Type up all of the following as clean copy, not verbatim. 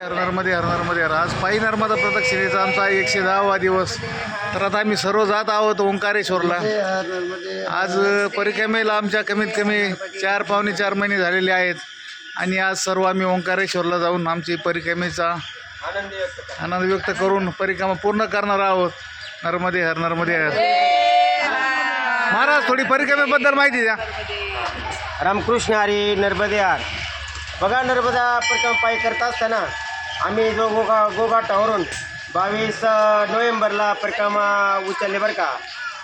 नर्मदे हर आज पायी नर्मदा प्रदक्षिणेचा आमचा 110वा दिवस. तर आता आम्ही सर्व जात आहोत ओंकारेश्वरला. आज परिक्रमेला आमच्या कमीत कमी 4-4.5 महिने झालेले आहेत आणि आज सर्व आम्ही ओंकारेश्वरला जाऊन आमची परिक्रमेचा आनंद व्यक्त करून परिक्रमा पूर्ण करणार आहोत. नर्मदे हर महाराज, थोडी परिक्रमेबद्दल माहिती द्या. रामकृष्ण हरी. नर्मदे हर. बघा, नर्मदा परिक्रमा पायी करत असताना आम्ही जो गोघाटावरून 22 नोव्हेंबरला परिक्रमा उचलली बरं का.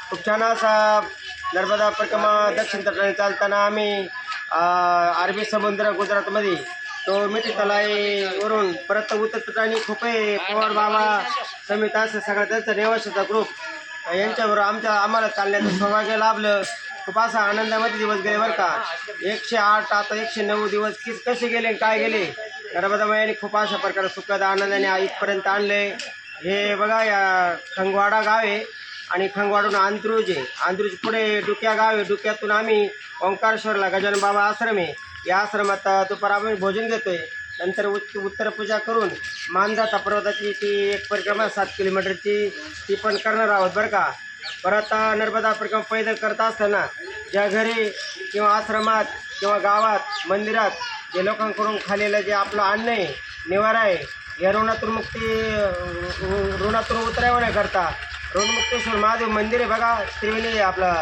खूप छान असा नर्मदा परिक्रमा दक्षिण तटाने चालताना आम्ही अरबी समुद्र गुजरातमध्ये तो मिठी तलाईवरून परत उत्तर तटाने खोपे पवार बाबा समित असं सगळा त्यांचा निवासाचा ग्रुप यांच्याबरोबर आम्हाला चालण्याचं सौभाग्य लाभलं. खूप असा आनंदामध्ये दिवस गेले बरं का. 108 आता 109 दिवस कसे गेले काय गेले. नर्मदा मायाने खूप अशा प्रकारे सुखद आनंदाने इथपर्यंत आणले. हे बघा, या खंगवाडा गाव आहे आणि खंगवाडून आंध्रुज आहे. आंध्रुज पुढे डुक्या गाव आहे. डुक्यातून आम्ही ओंकारेश्वरला गजानन बाबा आश्रम आहे. या आश्रमात दुपार आम्ही भोजन घेतोय. नंतर उत्तर पूजा करून मानधाता पर्वताची ती एक परिक्रमा 7 किलोमीटरची ती पण करणार आहोत बरं का. परत नर्मदा परिक्रमा पैदल करत असताना ज्या घरी किंवा आश्रमात किंवा गावात मंदिरात जे लोकांकडून खाल्लेलं जे आपलं अन्न आहे, निवारा आहे, या ऋणातून उतरवण्याकरता ऋणमुक्तेश्वर महादेव मंदिर आहे बघा. त्रिवेणी आपला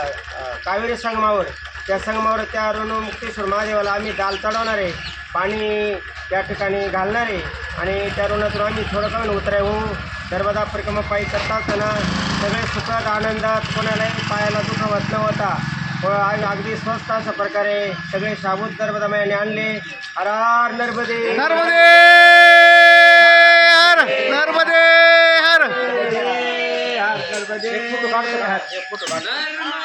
कावेरी संगमावर, त्या संगमावर त्या ऋणमुक्तेश्वर महादेवाला आम्ही दाल चढवणार आहे, पाणी त्या ठिकाणी घालणार आहे आणि त्या ऋणातून आम्ही थोडं कमी उतरावू. नर्मदा परिक्रमा पायी करत असताना सगळे सुखात आनंदात, कोणालाही पायाला दुखावत न होता अगदी स्वस्त अशा प्रकारे सगळे शाबूत नर्मदा मायाने आणले. हर हर नर्मदे. नर्मदे हर नर्मदे हर. नर्मदे. फोटो काढतो.